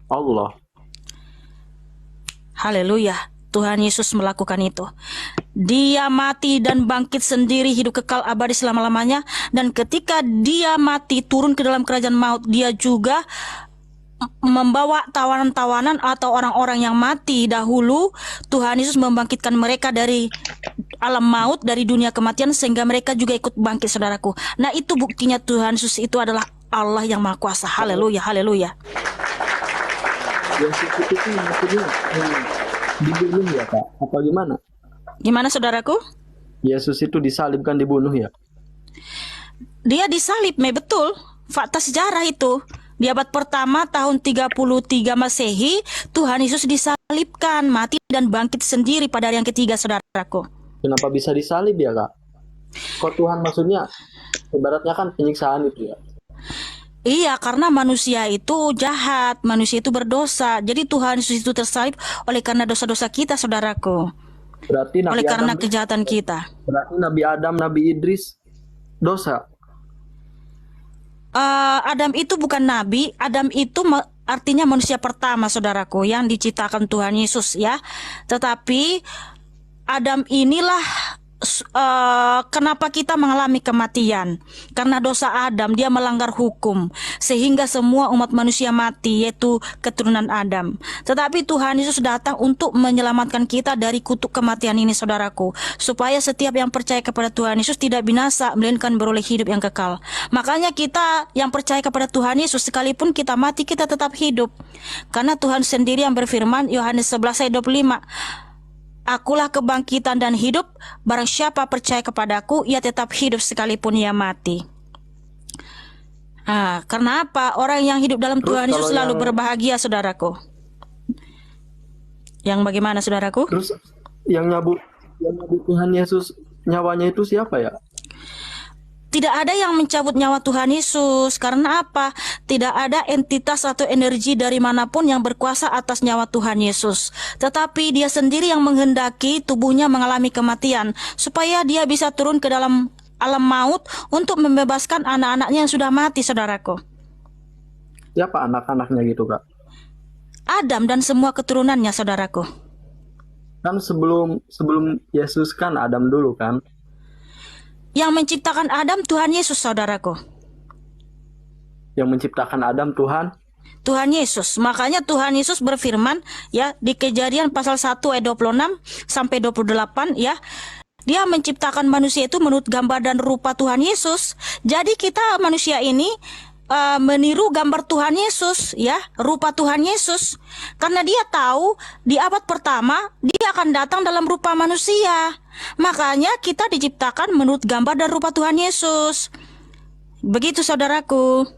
Allah. Haleluya. Tuhan Yesus melakukan itu. Dia mati dan bangkit sendiri, hidup kekal abadi selama-lamanya. Dan ketika dia mati turun ke dalam kerajaan maut, dia juga membawa tawanan-tawanan atau orang-orang yang mati dahulu. Tuhan Yesus membangkitkan mereka dari alam maut, dari dunia kematian, sehingga mereka juga ikut bangkit, saudaraku. Nah, itu buktinya Tuhan Yesus itu adalah Allah yang Maha Kuasa. Haleluya, haleluya. Yesus itu kan maksudnya dibunuh ya Kak? Apa gimana? Gimana, saudaraku? Yesus itu disalibkan, dibunuh ya? Dia disalib, betul. Fakta sejarah itu. Di abad pertama tahun 33 Masehi, Tuhan Yesus disalibkan, mati dan bangkit sendiri pada hari yang ketiga, saudaraku. Kenapa bisa disalib ya Kak? Kok Tuhan maksudnya ibaratnya kan penyiksaan itu ya? Iya, karena manusia itu jahat, manusia itu berdosa. Jadi Tuhan Yesus itu tersalib oleh karena dosa-dosa kita, saudaraku. Berarti Oleh Nabi karena Adam, kejahatan kita. berarti Nabi Adam, Nabi Idris dosa. Adam itu bukan nabi. Adam itu artinya manusia pertama, saudaraku, yang diciptakan Tuhan Yesus, ya. Tetapi Adam inilah kenapa kita mengalami kematian. Karena dosa Adam, dia melanggar hukum, sehingga semua umat manusia mati, yaitu keturunan Adam. Tetapi Tuhan Yesus datang untuk menyelamatkan kita dari kutuk kematian ini, saudaraku, supaya setiap yang percaya kepada Tuhan Yesus tidak binasa, melainkan beroleh hidup yang kekal. Makanya kita yang percaya kepada Tuhan Yesus, sekalipun kita mati, kita tetap hidup. Karena Tuhan sendiri yang berfirman, Yohanes 11 ayat 25, Akulah kebangkitan dan hidup, barang siapa percaya kepadaku, ia tetap hidup sekalipun ia mati. Karena apa? Orang yang hidup dalam Terus Tuhan Yesus kalau selalu yang- berbahagia, saudaraku. Yang bagaimana, saudaraku? Terus yang nyabut Tuhan Yesus nyawanya itu siapa ya? Tidak ada yang mencabut nyawa Tuhan Yesus. Karena apa? Tidak ada entitas atau energi dari manapun yang berkuasa atas nyawa Tuhan Yesus. Tetapi dia sendiri yang menghendaki tubuhnya mengalami kematian, supaya dia bisa turun ke dalam alam maut untuk membebaskan anak-anaknya yang sudah mati, saudaraku. Siapa anak-anaknya gitu Kak? Adam dan semua keturunannya, saudaraku. Kan sebelum Yesus kan Adam dulu kan? Yang menciptakan Adam Tuhan Yesus, saudaraku. Yang menciptakan Adam Tuhan Yesus. Makanya Tuhan Yesus berfirman, ya, di Kejadian pasal 1 ayat 26 sampai 28, ya. Dia menciptakan manusia itu menurut gambar dan rupa Tuhan Yesus. Jadi kita manusia ini meniru gambar Tuhan Yesus, ya, rupa Tuhan Yesus. Karena dia tahu di abad pertama dia akan datang dalam rupa manusia. Makanya kita diciptakan menurut gambar dan rupa Tuhan Yesus. Begitu, saudaraku.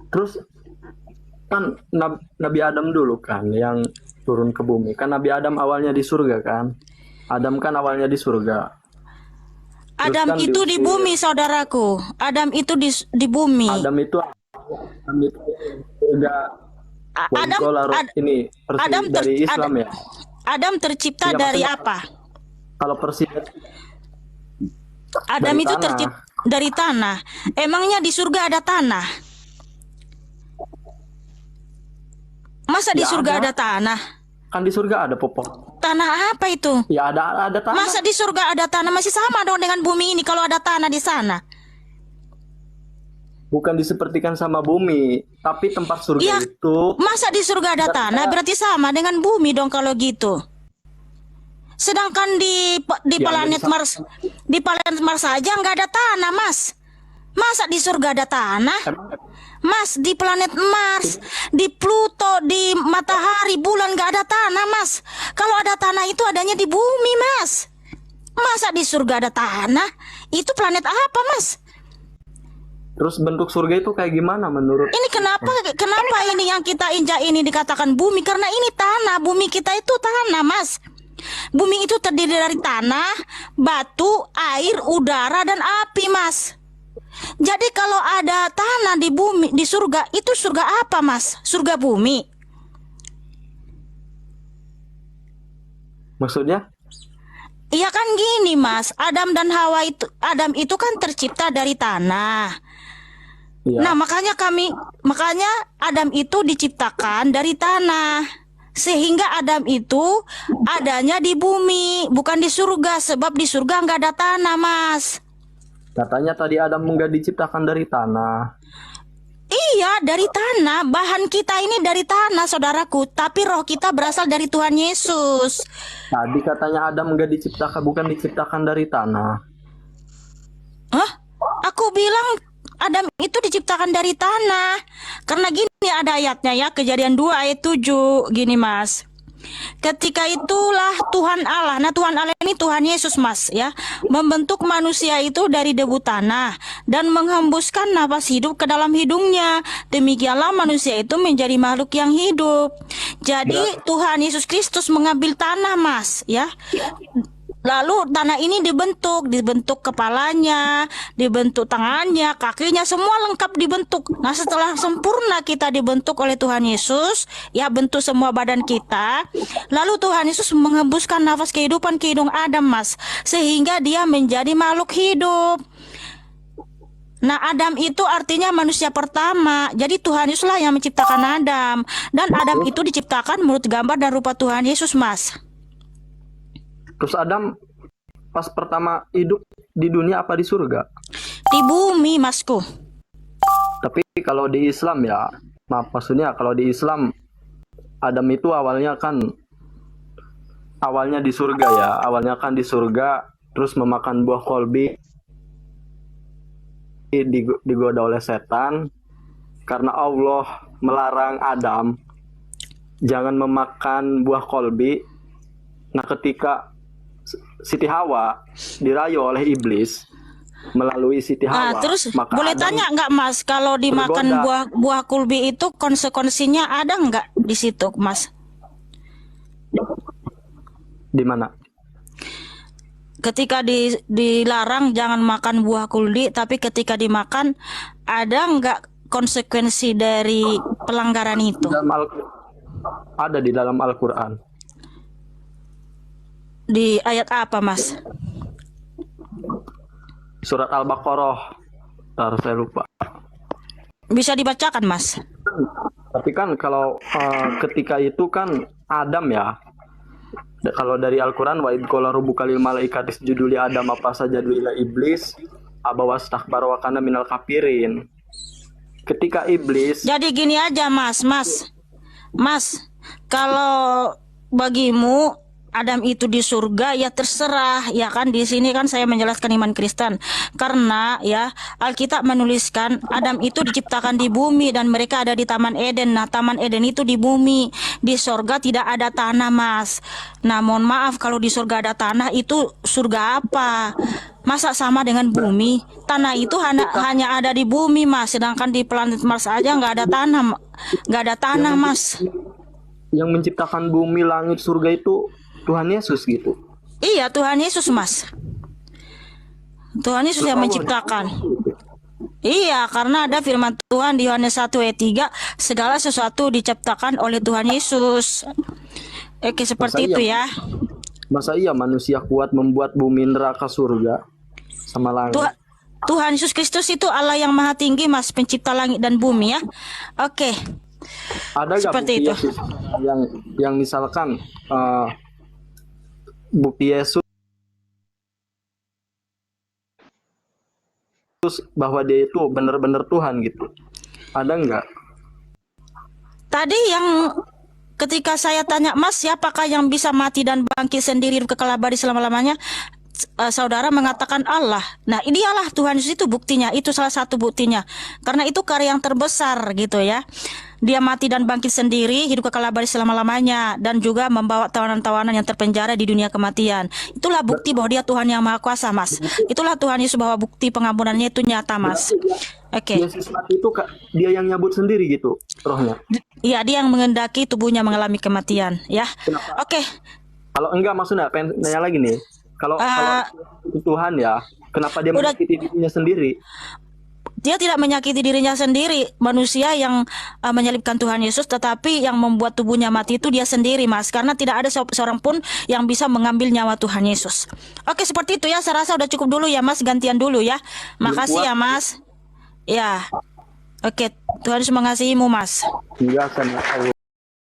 terus kan Nabi Adam dulu kan yang turun ke bumi. Kan Nabi Adam awalnya di surga kan? Adam kan awalnya di surga. Terus Adam kan itu di diusir. bumi, saudaraku. Adam itu di bumi. Adam itu surga. Adam Ini persis Adam dari Islam ya. Adam tercipta Iya, dari maksudnya- apa? Kalau persis Adam dari itu tanah. tercipta dari tanah. Emangnya di surga ada tanah? Masa di Ya surga ada. ada tanah? Kan di surga ada popok. Tanah apa itu? Ya ada tanah. Masa di surga ada tanah? Masih sama dong dengan bumi ini kalau ada tanah di sana. Bukan disepertikan sama bumi, tapi tempat surga Iya. itu Masa di surga ada tanah? Berarti sama dengan bumi dong kalau gitu. Sedangkan di Ya, planet jadi Mars, di planet Mars saja nggak ada tanah, Mas. Masa di surga ada tanah? emang Mas, di planet Mars, di Pluto, di matahari, bulan nggak ada tanah, Mas. Kalau ada tanah itu adanya di bumi, Mas. Masa di surga ada tanah? Itu planet apa, Mas? terus bentuk surga itu kayak gimana menurut? Ini kenapa ini yang kita injak ini dikatakan bumi? Karena ini tanah, bumi kita itu tanah, Mas. Bumi itu terdiri dari tanah, batu, air, udara, dan api, Mas. Jadi kalau ada tanah di bumi, di surga, itu surga apa, Mas? Surga bumi. Maksudnya? Iya kan gini, Mas. Adam itu kan tercipta dari tanah. Iya. Nah, makanya Adam itu diciptakan dari tanah. Sehingga Adam itu adanya di bumi, bukan di surga. Sebab di surga nggak ada tanah, Mas. Katanya tadi Adam enggak diciptakan dari tanah. Iya, dari tanah. Bahan kita ini dari tanah, saudaraku. Tapi roh kita berasal dari Tuhan Yesus. Tadi katanya Adam enggak diciptakan, bukan diciptakan dari tanah. Hah? Aku bilang Adam itu diciptakan dari tanah. Karena gini ada ayatnya ya, Kejadian 2 ayat 7. Gini, Mas. Ketika itulah Tuhan Allah. Nah, Tuhan Allah ini Tuhan Yesus, Mas, ya, membentuk manusia itu dari debu tanah dan menghembuskan nafas hidup ke dalam hidungnya. Demikianlah manusia itu menjadi makhluk yang hidup. Jadi Tuhan Yesus Kristus mengambil tanah, Mas, ya. Lalu tanah ini dibentuk kepalanya, dibentuk tangannya, kakinya, semua lengkap dibentuk. Nah, setelah sempurna kita dibentuk oleh Tuhan Yesus, ya, bentuk semua badan kita. Lalu Tuhan Yesus menghembuskan nafas kehidupan ke hidung Adam, Mas, sehingga dia menjadi makhluk hidup. Nah, Adam itu artinya manusia pertama. Jadi Tuhan Yesuslah yang menciptakan Adam, dan Adam itu diciptakan menurut gambar dan rupa Tuhan Yesus, Mas. Terus Adam pas pertama hidup di dunia apa di surga? Di bumi, Masku. Tapi kalau di Islam ya, maksudnya kalau di Islam Adam itu awalnya di surga ya, awalnya kan di surga, terus memakan buah kolbi, digoda oleh setan karena Allah melarang Adam jangan memakan buah kolbi. Nah, ketika Siti Hawa dirayu oleh iblis melalui Siti Hawa, Terus maka boleh Adam tanya nggak, Mas, kalau dimakan buah kulbi itu konsekuensinya ada nggak di situ, Mas? di mana? Ketika dilarang jangan makan buah kulbi, tapi ketika dimakan ada nggak konsekuensi dari pelanggaran itu? Ada di dalam Al-Quran. Di ayat apa, Mas? Surat Al-Baqarah. Ntar saya lupa. Bisa dibacakan, Mas? Tapi kan kalau ketika itu kan Adam ya. Kalau dari Al-Quran, wa idh qala rabbuka lil malaikati isjudu li Adam apa sajadu illa iblis aba wastakbara wa kana minal kafirin. Ketika iblis. Jadi gini aja, Mas, kalau bagimu Adam itu di surga, ya terserah, ya kan. Di sini kan saya menjelaskan iman Kristen, karena ya Alkitab menuliskan Adam itu diciptakan di bumi dan mereka ada di Taman Eden. Nah, Taman Eden itu di bumi, di surga tidak ada tanah, Mas. Nah, mohon maaf, kalau di surga ada tanah, itu surga apa? Masa sama dengan bumi? Tanah itu hanya ada di bumi, Mas. Sedangkan di planet Mars aja nggak ada tanah, Mas. Yang menciptakan bumi, langit, surga itu Tuhan Yesus gitu. Iya, Tuhan Yesus, Mas. Tuhan Yesus yang menciptakan. Iya, karena ada firman Tuhan di Yohanes 1 ayat 3, segala sesuatu diciptakan oleh Tuhan Yesus. Oke, seperti itu ya. Masa iya manusia kuat membuat bumi, neraka, surga sama langit? Tuhan Yesus Kristus itu Allah yang maha tinggi, Mas, pencipta langit dan bumi ya. Oke. Ada nggak bukti itu Yesus yang misalkan bukti Yesus bahwa dia itu benar-benar Tuhan gitu? Ada nggak? Tadi yang ketika saya tanya, Mas, siapakah yang bisa mati dan bangkit sendiri kekal abadi selama-lamanya? Saudara mengatakan Allah. Nah, dialah Tuhan Yesus, itu buktinya. Itu salah satu buktinya. Karena itu karya yang terbesar gitu ya. Dia mati dan bangkit sendiri, hidup kekal abadi selama-lamanya, dan juga membawa tawanan-tawanan yang terpenjara di dunia kematian. Itulah bukti bahwa dia Tuhan yang Maha Kuasa, Mas. Itulah Tuhan Yesus, bahwa bukti pengampunannya itu nyata, Mas. Oke. Yesus mati itu dia yang nyabut sendiri gitu rohnya. Iya, dia yang mengendaki tubuhnya mengalami kematian, ya. Oke. Kalau enggak, maksudnya pengen nanya lagi nih. Kalau Tuhan ya, kenapa dia menyakiti dirinya sendiri? Dia tidak menyakiti dirinya sendiri. Manusia yang menyalibkan Tuhan Yesus, tetapi yang membuat tubuhnya mati itu dia sendiri, Mas. Karena tidak ada seorang pun yang bisa mengambil nyawa Tuhan Yesus. Oke, seperti itu ya. Saya rasa udah cukup dulu ya, Mas. Gantian dulu ya. Makasih ya, Mas. Ya. Oke, Tuhan Yesus mengasihimu, Mas. Hingga sana